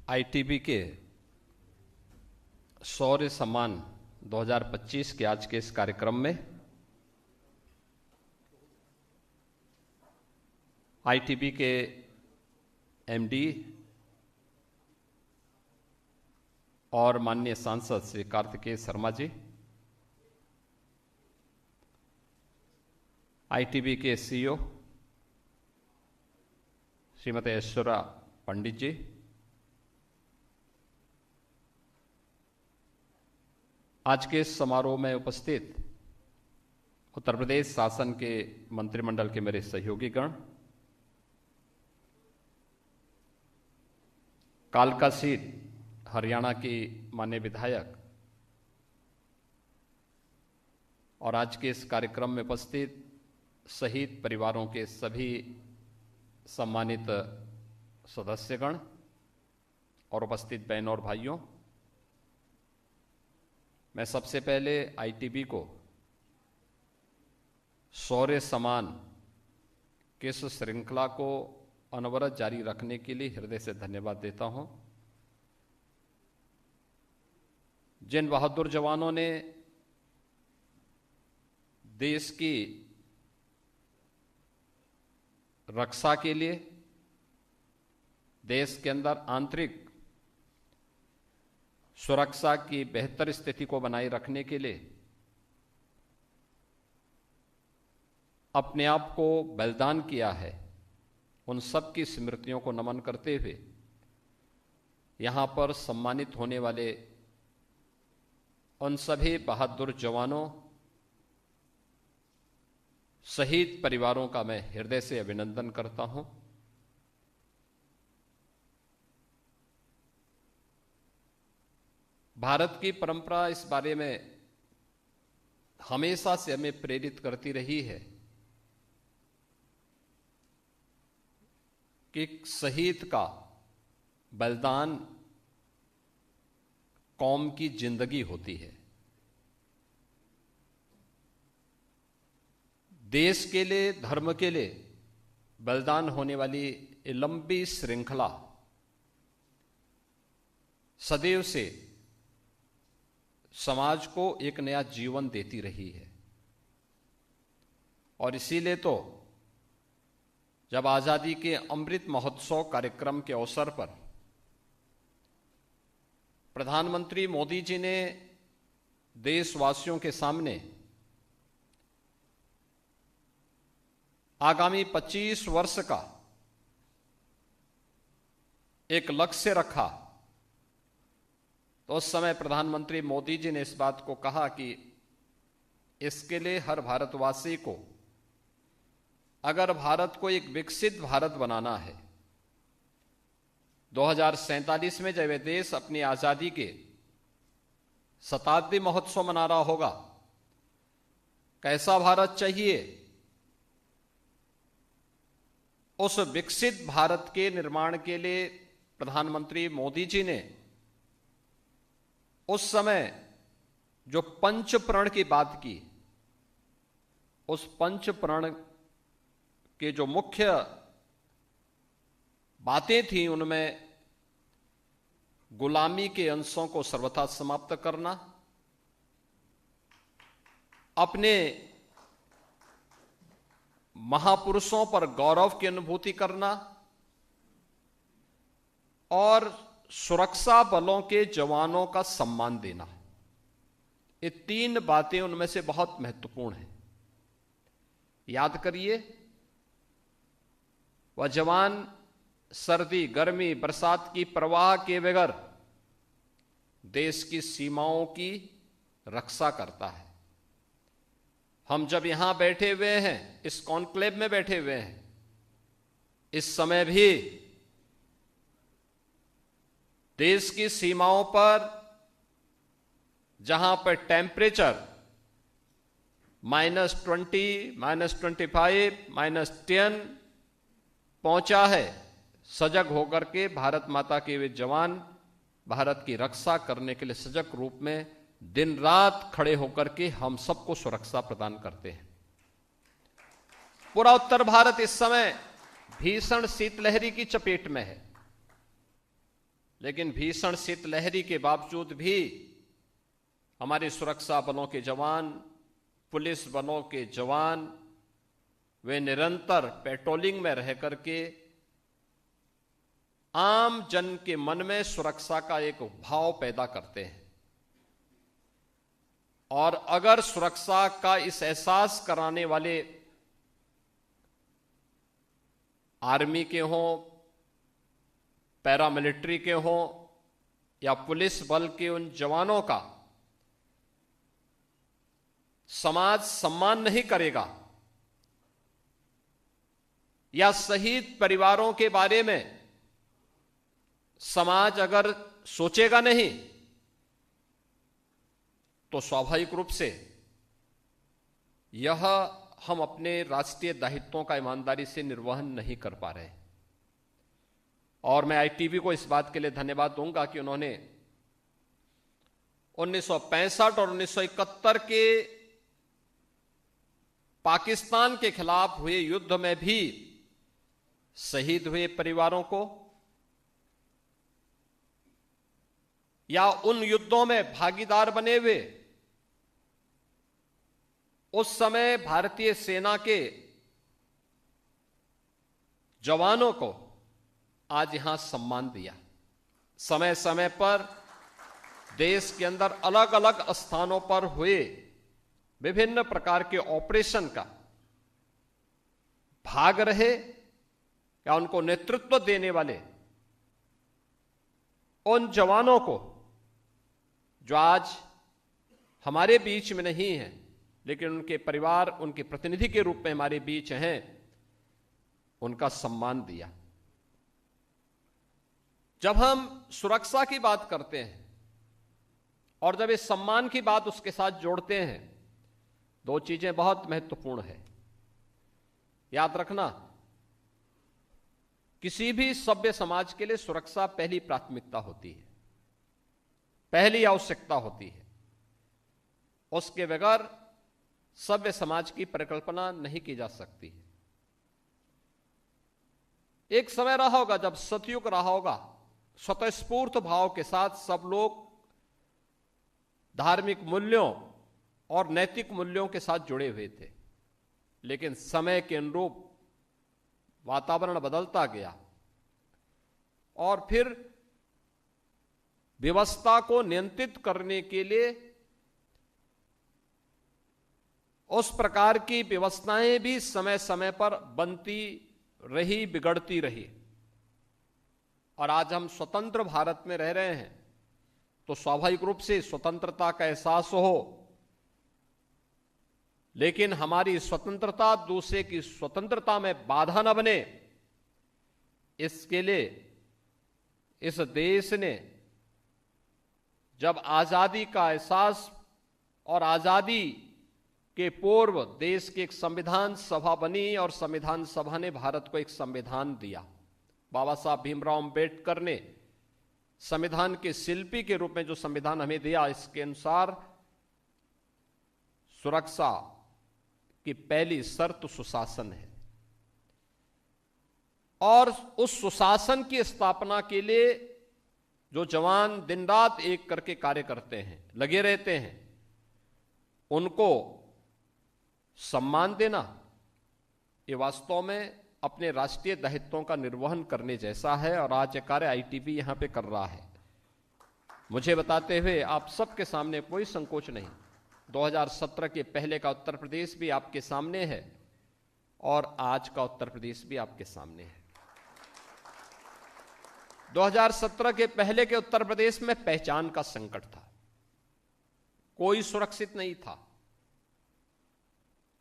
ITB के शौर्य सम्मान 2025 के आज के इस कार्यक्रम में आईटीबी के एमडी और माननीय सांसद श्री कार्तिकेय शर्मा जी, आईटीबी के सीईओ श्रीमती ऐश्वर्या पंडित जी, आज के इस समारोह में उपस्थित उत्तर प्रदेश शासन के मंत्रिमंडल के मेरे सहयोगी गण, कालका सीट हरियाणा की माननीय विधायक और आज के इस कार्यक्रम में उपस्थित शहीद परिवारों के सभी सम्मानित सदस्यगण और उपस्थित बहनों और भाइयों, मैं सबसे पहले आईटीबी को शौर्य सम्मान की इस श्रृंखला को अनवरत जारी रखने के लिए हृदय से धन्यवाद देता हूं। जिन बहादुर जवानों ने देश की रक्षा के लिए, देश के अंदर आंतरिक सुरक्षा की बेहतर स्थिति को बनाए रखने के लिए अपने आप को बलिदान किया है, उन सब की स्मृतियों को नमन करते हुए यहां पर सम्मानित होने वाले उन सभी बहादुर जवानों, शहीद परिवारों का मैं हृदय से अभिनंदन करता हूं। भारत की परंपरा इस बारे में हमेशा से हमें प्रेरित करती रही है कि शहीद का बलिदान कौम की जिंदगी होती है। देश के लिए, धर्म के लिए बलिदान होने वाली ये लंबी श्रृंखला सदैव से समाज को एक नया जीवन देती रही है और इसीलिए तो जब आजादी के अमृत महोत्सव कार्यक्रम के अवसर पर प्रधानमंत्री मोदी जी ने देशवासियों के सामने आगामी 25 वर्ष का एक लक्ष्य रखा, तो उस समय प्रधानमंत्री मोदी जी ने इस बात को कहा कि इसके लिए हर भारतवासी को, अगर भारत को एक विकसित भारत बनाना है, 2047 में जब यह देश अपनी आजादी के शताब्दी महोत्सव मना रहा होगा, कैसा भारत चाहिए? उस विकसित भारत के निर्माण के लिए प्रधानमंत्री मोदी जी ने उस समय जो पंच प्रण की बात की, उस पंच प्रण के जो मुख्य बातें थी उनमें गुलामी के अंशों को सर्वथा समाप्त करना, अपने महापुरुषों पर गौरव की अनुभूति करना और सुरक्षा बलों के जवानों का सम्मान देना। ये तीन बातें उनमें से बहुत महत्वपूर्ण हैं। याद करिए, वह जवान सर्दी, गर्मी, बरसात की परवाह के बगैर देश की सीमाओं की रक्षा करता है। हम जब यहां बैठे हुए हैं, इस कॉन्क्लेव में बैठे हुए हैं, इस समय भी देश की सीमाओं पर जहां पर टेम्परेचर -20, -25, -10 पहुंचा है, सजग होकर के भारत माता के वे जवान भारत की रक्षा करने के लिए सजग रूप में दिन रात खड़े होकर के हम सबको सुरक्षा प्रदान करते हैं। पूरा उत्तर भारत इस समय भीषण शीतलहरी की चपेट में है, लेकिन भीषण शीतलहरी के बावजूद भी हमारे सुरक्षा बलों के जवान, पुलिस बलों के जवान, वे निरंतर पेट्रोलिंग में रह करके आम जन के मन में सुरक्षा का एक भाव पैदा करते हैं। और अगर सुरक्षा का इस एहसास कराने वाले आर्मी के हों, पैरामिलिट्री के हों या पुलिस बल के उन जवानों का समाज सम्मान नहीं करेगा, या शहीद परिवारों के बारे में समाज अगर सोचेगा नहीं, तो स्वाभाविक रूप से यह हम अपने राष्ट्रीय दायित्वों का ईमानदारी से निर्वहन नहीं कर पा रहे। और मैं आईटीबी को इस बात के लिए धन्यवाद दूंगा कि उन्होंने 1965 और 1971 के पाकिस्तान के खिलाफ हुए युद्ध में भी शहीद हुए परिवारों को, या उन युद्धों में भागीदार बने हुए उस समय भारतीय सेना के जवानों को आज यहां सम्मान दिया। समय समय पर देश के अंदर अलग अलग स्थानों पर हुए विभिन्न प्रकार के ऑपरेशन का भाग रहे या उनको नेतृत्व देने वाले उन जवानों को, जो आज हमारे बीच में नहीं है लेकिन उनके परिवार, उनके प्रतिनिधि के रूप में हमारे बीच हैं, उनका सम्मान दिया। जब हम सुरक्षा की बात करते हैं और जब इस सम्मान की बात उसके साथ जोड़ते हैं, दो चीजें बहुत महत्वपूर्ण है। याद रखना, किसी भी सभ्य समाज के लिए सुरक्षा पहली प्राथमिकता होती है, पहली आवश्यकता होती है। उसके बगैर सभ्य समाज की परिकल्पना नहीं की जा सकती। एक समय रहा होगा जब सतयुग रहा होगा, स्वतःस्फूर्त भाव के साथ सब लोग धार्मिक मूल्यों और नैतिक मूल्यों के साथ जुड़े हुए थे, लेकिन समय के अनुरूप वातावरण बदलता गया और फिर व्यवस्था को नियंत्रित करने के लिए उस प्रकार की व्यवस्थाएं भी समय समय पर बनती रही, बिगड़ती रही। और आज हम स्वतंत्र भारत में रह रहे हैं, तो स्वाभाविक रूप से स्वतंत्रता का एहसास हो, लेकिन हमारी स्वतंत्रता दूसरे की स्वतंत्रता में बाधा न बने, इसके लिए इस देश ने जब आजादी का एहसास और आजादी के पूर्व देश की एक संविधान सभा बनी और संविधान सभा ने भारत को एक संविधान दिया। बाबा साहब भीमराव अंबेडकर ने संविधान के शिल्पी के रूप में जो संविधान हमें दिया, इसके अनुसार सुरक्षा की पहली शर्त सुशासन है। और उस सुशासन की स्थापना के लिए जो जवान दिन रात एक करके कार्य करते हैं, लगे रहते हैं, उनको सम्मान देना, ये वास्तव में अपने राष्ट्रीय दायित्वों का निर्वहन करने जैसा है। और आज ये कार्य आईटीबी यहां पे कर रहा है। मुझे बताते हुए आप सबके सामने कोई संकोच नहीं, 2017 के पहले का उत्तर प्रदेश भी आपके सामने है और आज का उत्तर प्रदेश भी आपके सामने है। 2017 के पहले के उत्तर प्रदेश में पहचान का संकट था, कोई सुरक्षित नहीं था,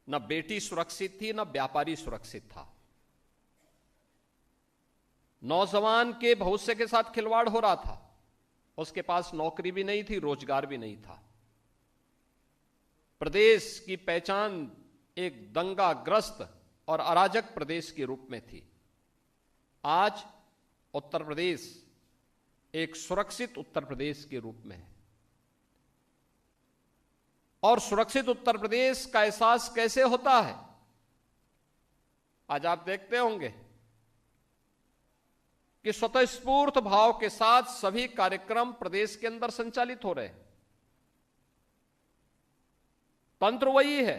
न बेटी सुरक्षित थी, न व्यापारी सुरक्षित था। नौजवान के भविष्य के साथ खिलवाड़ हो रहा था, उसके पास नौकरी भी नहीं थी, रोजगार भी नहीं था। प्रदेश की पहचान एक दंगाग्रस्त और अराजक प्रदेश के रूप में थी। आज उत्तर प्रदेश एक सुरक्षित उत्तर प्रदेश के रूप में है। और सुरक्षित उत्तर प्रदेश का एहसास कैसे होता है? आज आप देखते होंगे कि स्वतःस्फूर्त भाव के साथ सभी कार्यक्रम प्रदेश के अंदर संचालित हो रहे हैं। तंत्र वही है,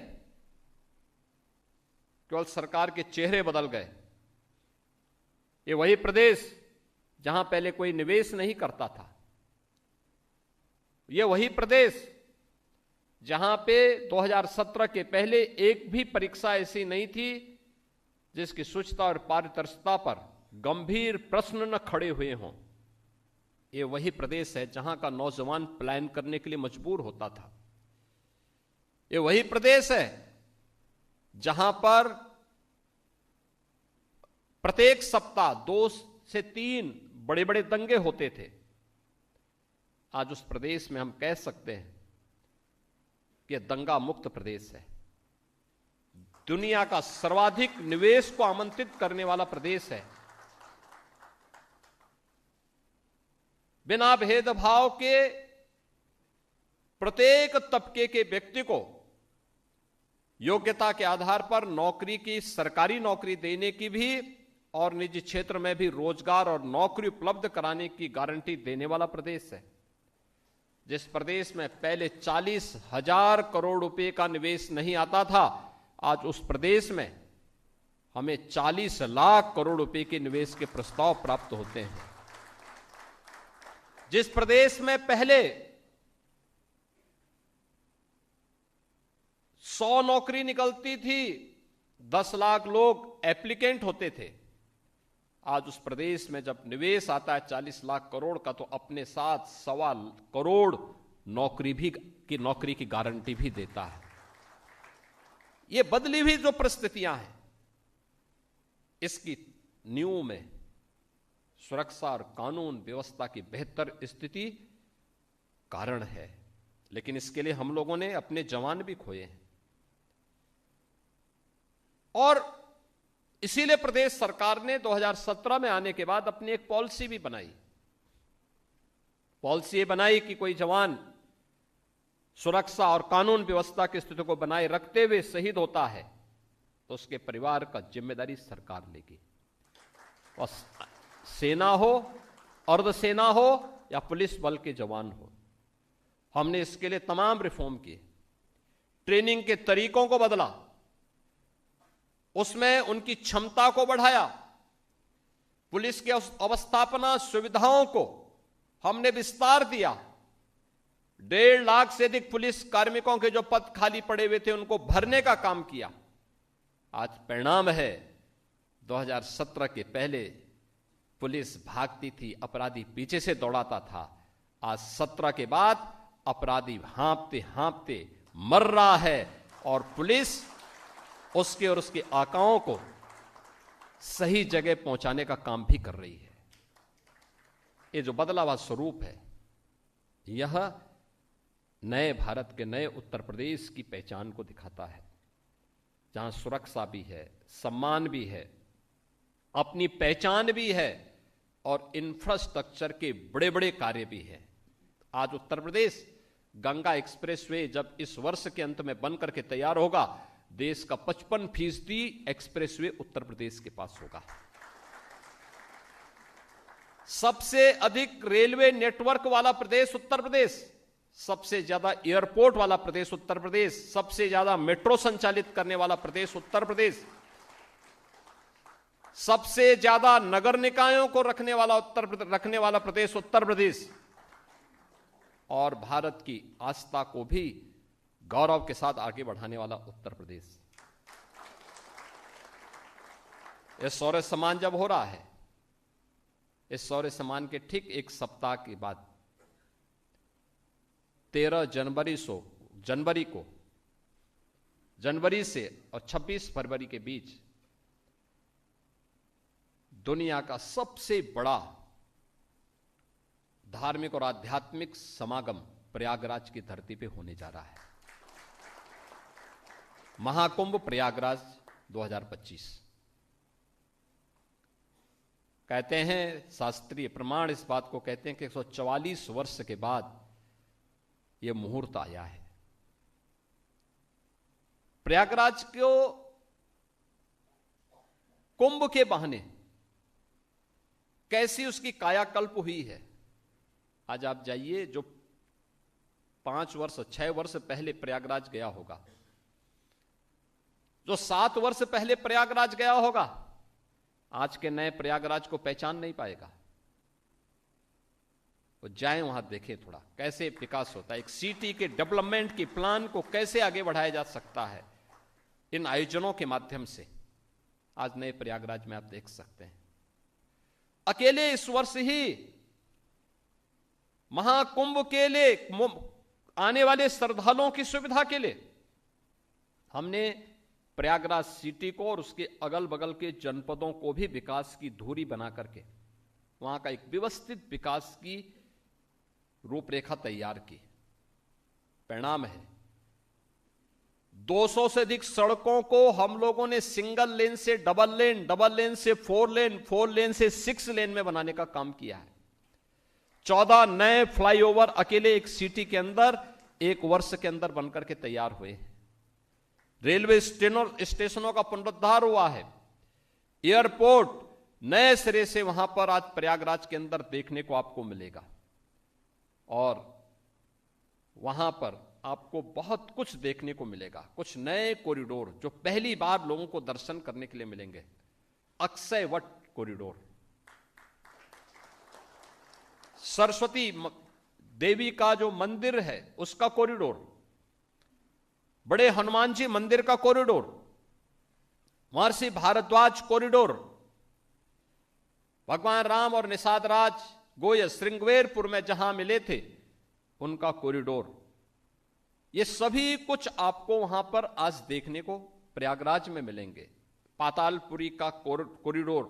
केवल सरकार के चेहरे बदल गए। ये वही प्रदेश जहां पहले कोई निवेश नहीं करता था, ये वही प्रदेश जहां पे 2017 के पहले एक भी परीक्षा ऐसी नहीं थी जिसकी शुचिता और पारदर्शिता पर गंभीर प्रश्न न खड़े हुए हों। ये वही प्रदेश है जहां का नौजवान पलायन करने के लिए मजबूर होता था। ये वही प्रदेश है जहां पर प्रत्येक सप्ताह 2 से 3 बड़े बड़े दंगे होते थे। आज उस प्रदेश में हम कह सकते हैं कि दंगा मुक्त प्रदेश है। दुनिया का सर्वाधिक निवेश को आमंत्रित करने वाला प्रदेश है। बिना भेदभाव के प्रत्येक तबके के व्यक्ति को योग्यता के आधार पर नौकरी की, सरकारी नौकरी देने की भी और निजी क्षेत्र में भी रोजगार और नौकरी उपलब्ध कराने की गारंटी देने वाला प्रदेश है। जिस प्रदेश में पहले 40,000 करोड़ रुपए का निवेश नहीं आता था, आज उस प्रदेश में हमें 40 लाख करोड़ रुपए के निवेश के प्रस्ताव प्राप्त होते हैं। जिस प्रदेश में पहले 100 नौकरी निकलती थी, 10 लाख लोग एप्लीकेंट होते थे, आज उस प्रदेश में जब निवेश आता है 40 लाख करोड़ का, तो अपने साथ 1.25 करोड़ नौकरी की गारंटी भी देता है। ये बदली हुई जो परिस्थितियां हैं, इसकी नींव में सुरक्षा और कानून व्यवस्था की बेहतर स्थिति कारण है। लेकिन इसके लिए हम लोगों ने अपने जवान भी खोए हैं और इसीलिए प्रदेश सरकार ने 2017 में आने के बाद अपनी एक पॉलिसी भी बनाई। पॉलिसी ये बनाई कि कोई जवान सुरक्षा और कानून व्यवस्था की स्थिति को बनाए रखते हुए शहीद होता है तो उसके परिवार का जिम्मेदारी सरकार लेगी। और सेना हो, अर्धसेना हो या पुलिस बल के जवान हो, हमने इसके लिए तमाम रिफॉर्म किए। ट्रेनिंग के तरीकों को बदला, उसमें उनकी क्षमता को बढ़ाया, पुलिस के अवस्थापना सुविधाओं को हमने विस्तार दिया। 1.5 लाख से अधिक पुलिस कार्मिकों के जो पद खाली पड़े हुए थे उनको भरने का काम किया। आज परिणाम है, 2017 के पहले पुलिस भागती थी, अपराधी पीछे से दौड़ाता था। आज 17 के बाद अपराधी हाँफते हाँफते मर रहा है और पुलिस उसके और उसके आकाओं को सही जगह पहुंचाने का काम भी कर रही है। ये जो बदला हुआ स्वरूप है, यह नए भारत के नए उत्तर प्रदेश की पहचान को दिखाता है, जहां सुरक्षा भी है, सम्मान भी है, अपनी पहचान भी है और इंफ्रास्ट्रक्चर के बड़े बड़े कार्य भी है। आज उत्तर प्रदेश गंगा एक्सप्रेसवे जब इस वर्ष के अंत में बनकर के तैयार होगा, देश का 55% एक्सप्रेसवे उत्तर प्रदेश के पास होगा। सबसे अधिक रेलवे नेटवर्क वाला प्रदेश उत्तर प्रदेश, सबसे ज्यादा एयरपोर्ट वाला प्रदेश उत्तर प्रदेश, सबसे ज्यादा मेट्रो संचालित करने वाला प्रदेश उत्तर प्रदेश, सबसे ज्यादा नगर निकायों को रखने वाला प्रदेश उत्तर प्रदेश, और भारत की आस्था को भी गौरव के साथ आगे बढ़ाने वाला उत्तर प्रदेश। यह शौर्य सम्मान जब हो रहा है, इस शौर्य सम्मान के ठीक एक सप्ताह के बाद 13 जनवरी से और 26 फरवरी के बीच दुनिया का सबसे बड़ा धार्मिक और आध्यात्मिक समागम प्रयागराज की धरती पे होने जा रहा है। महाकुंभ प्रयागराज 2025। कहते हैं, शास्त्रीय प्रमाण इस बात को कहते हैं कि 144 वर्ष के बाद यह मुहूर्त आया है। प्रयागराज को कुंभ के बहाने कैसी उसकी कायाकल्प हुई है। आज आप जाइए, जो 5 वर्ष 6 वर्ष पहले प्रयागराज गया होगा, जो 7 वर्ष पहले प्रयागराज गया होगा, आज के नए प्रयागराज को पहचान नहीं पाएगा। वो जाएं वहां, देखें थोड़ा कैसे विकास होता है, एक सिटी के डेवलपमेंट की प्लान को कैसे आगे बढ़ाया जा सकता है इन आयोजनों के माध्यम से। आज नए प्रयागराज में आप देख सकते हैं। अकेले इस वर्ष ही महाकुंभ के लिए, आने वाले श्रद्धालुओं की सुविधा के लिए हमने प्रयागराज सिटी को और उसके अगल बगल के जनपदों को भी विकास की धुरी बना करके वहां का एक व्यवस्थित विकास की रूपरेखा तैयार की। परिणाम है 200 से अधिक सड़कों को हम लोगों ने सिंगल लेन से डबल लेन, डबल लेन से 4 लेन, 4 लेन से 6 लेन में बनाने का काम किया है। 14 नए फ्लाईओवर अकेले एक सिटी के अंदर 1 वर्ष के अंदर बनकर के तैयार हुए हैं। रेलवे स्टेशनों का पुनरुद्धार हुआ है। एयरपोर्ट नए सिरे से वहां पर आज प्रयागराज के अंदर देखने को आपको मिलेगा और वहां पर आपको बहुत कुछ देखने को मिलेगा। कुछ नए कॉरिडोर जो पहली बार लोगों को दर्शन करने के लिए मिलेंगे। अक्षय वट कॉरिडोर, सरस्वती देवी का जो मंदिर है उसका कॉरिडोर, बड़े हनुमान जी मंदिर का कॉरिडोर, महर्षि भारद्वाज कॉरिडोर, भगवान राम और निषाद राज गोयल श्रृंगवेरपुर में जहां मिले थे उनका कॉरिडोर, ये सभी कुछ आपको वहां पर आज देखने को प्रयागराज में मिलेंगे। पातालपुरी का कॉरिडोर,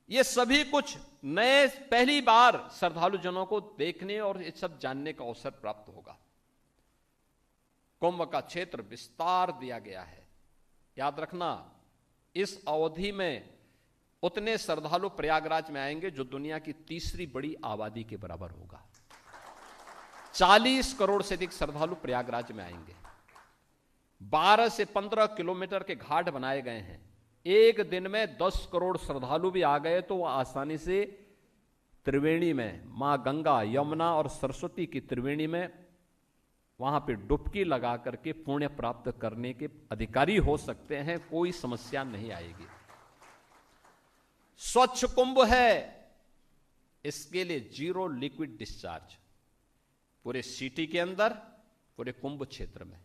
ये सभी कुछ नए पहली बार श्रद्धालु जनों को देखने और ये सब जानने का अवसर प्राप्त होगा। कुंभ का क्षेत्र विस्तार दिया गया है। याद रखना, इस अवधि में उतने श्रद्धालु प्रयागराज में आएंगे जो दुनिया की तीसरी बड़ी आबादी के बराबर होगा। 40 करोड़ से अधिक श्रद्धालु प्रयागराज में आएंगे। 12 से 15 किलोमीटर के घाट बनाए गए हैं। एक दिन में 10 करोड़ श्रद्धालु भी आ गए तो वह आसानी से त्रिवेणी में, मां गंगा, यमुना और सरस्वती की त्रिवेणी में वहां पे डुबकी लगा करके पुण्य प्राप्त करने के अधिकारी हो सकते हैं। कोई समस्या नहीं आएगी। स्वच्छ कुंभ है, इसके लिए 0 लिक्विड डिस्चार्ज पूरे सिटी के अंदर, पूरे कुंभ क्षेत्र में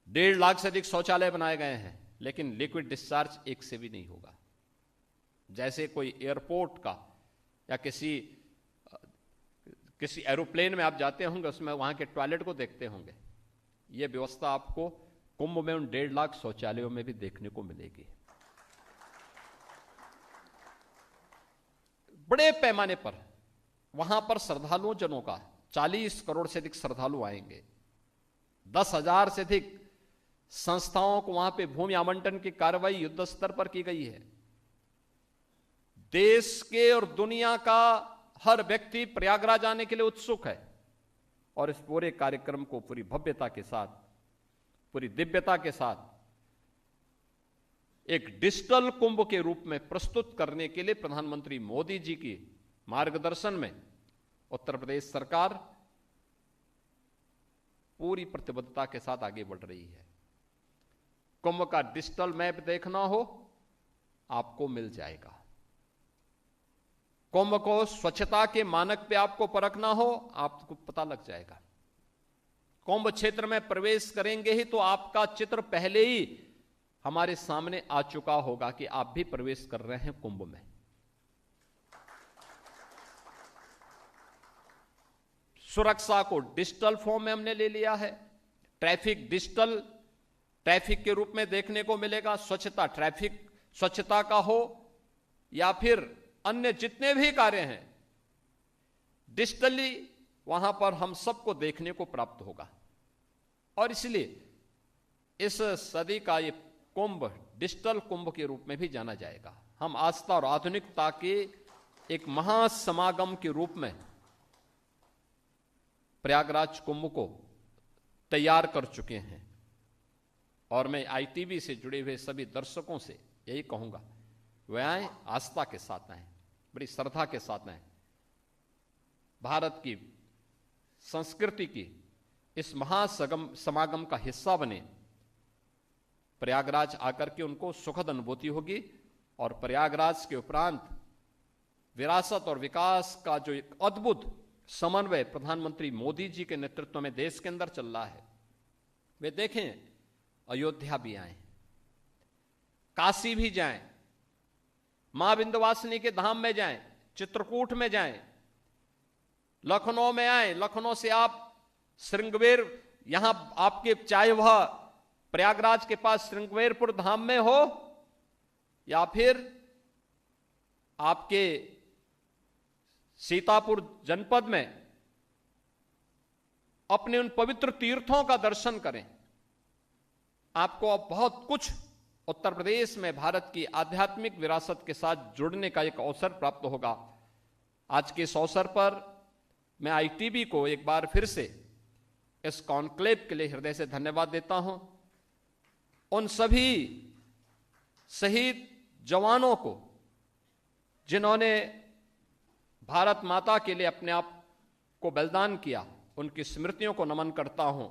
1.5 लाख से अधिक शौचालय बनाए गए हैं, लेकिन लिक्विड डिस्चार्ज एक से भी नहीं होगा। जैसे कोई एयरपोर्ट का या किसी एरोप्लेन में आप जाते होंगे, उसमें वहां के टॉयलेट को देखते होंगे, यह व्यवस्था आपको कुंभ में उन 1.5 लाख शौचालयों में भी देखने को मिलेगी। बड़े पैमाने पर वहां पर श्रद्धालुओं जनों का 40 करोड़ से अधिक श्रद्धालु आएंगे। 10,000 से अधिक संस्थाओं को वहां पे भूमि आवंटन की कार्रवाई युद्ध स्तर पर की गई है। देश के और दुनिया का हर व्यक्ति प्रयागराज आने के लिए उत्सुक है और इस पूरे कार्यक्रम को पूरी भव्यता के साथ, पूरी दिव्यता के साथ एक डिजिटल कुंभ के रूप में प्रस्तुत करने के लिए प्रधानमंत्री मोदी जी की मार्गदर्शन में उत्तर प्रदेश सरकार पूरी प्रतिबद्धता के साथ आगे बढ़ रही है। कुंभ का डिजिटल मैप देखना हो आपको मिल जाएगा। कुंभ को स्वच्छता के मानक पे आपको परखना हो आपको पता लग जाएगा। कुंभ क्षेत्र में प्रवेश करेंगे ही तो आपका चित्र पहले ही हमारे सामने आ चुका होगा कि आप भी प्रवेश कर रहे हैं कुंभ में। सुरक्षा को डिजिटल फॉर्म में हमने ले लिया है। ट्रैफिक डिजिटल ट्रैफिक के रूप में देखने को मिलेगा। स्वच्छता, ट्रैफिक स्वच्छता का हो या फिर अन्य जितने भी कार्य हैं, डिजिटली वहां पर हम सबको देखने को प्राप्त होगा। और इसलिए इस सदी का ये कुंभ डिजिटल कुंभ के रूप में भी जाना जाएगा। हम आस्था और आधुनिकता के एक महासमागम के रूप में प्रयागराज कुंभ को तैयार कर चुके हैं। और मैं आईटीवी से जुड़े हुए सभी दर्शकों से यही कहूंगा, वे आए, आस्था के साथ आए, बड़ी श्रद्धा के साथ आए, भारत की संस्कृति की इस महासमागम का हिस्सा बने। प्रयागराज आकर के उनको सुखद अनुभूति होगी और प्रयागराज के उपरांत विरासत और विकास का जो एक अद्भुत समन्वय प्रधानमंत्री मोदी जी के नेतृत्व में देश के अंदर चल रहा है, वे देखें, अयोध्या भी आए, काशी भी जाएं, मां विंध्यवासिनी के धाम में जाएं, चित्रकूट में जाएं, लखनऊ में आए, लखनऊ से आप श्रृंगवेर, यहां आपके चाहे वह प्रयागराज के पास श्रृंगवेरपुर धाम में हो या फिर आपके सीतापुर जनपद में, अपने उन पवित्र तीर्थों का दर्शन करें। आपको अब बहुत कुछ उत्तर प्रदेश में भारत की आध्यात्मिक विरासत के साथ जुड़ने का एक अवसर प्राप्त होगा। आज के इस अवसर पर मैं आईटीबी को एक बार फिर से इस कॉन्क्लेव के लिए हृदय से धन्यवाद देता हूं। उन सभी शहीद जवानों को जिन्होंने भारत माता के लिए अपने आप को बलिदान किया, उनकी स्मृतियों को नमन करता हूं।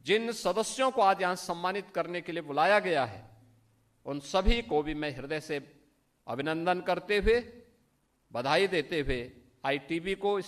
जिन सदस्यों को आज यहां सम्मानित करने के लिए बुलाया गया है, उन सभी को भी मैं हृदय से अभिनंदन करते हुए, बधाई देते हुए आईटीबी को इस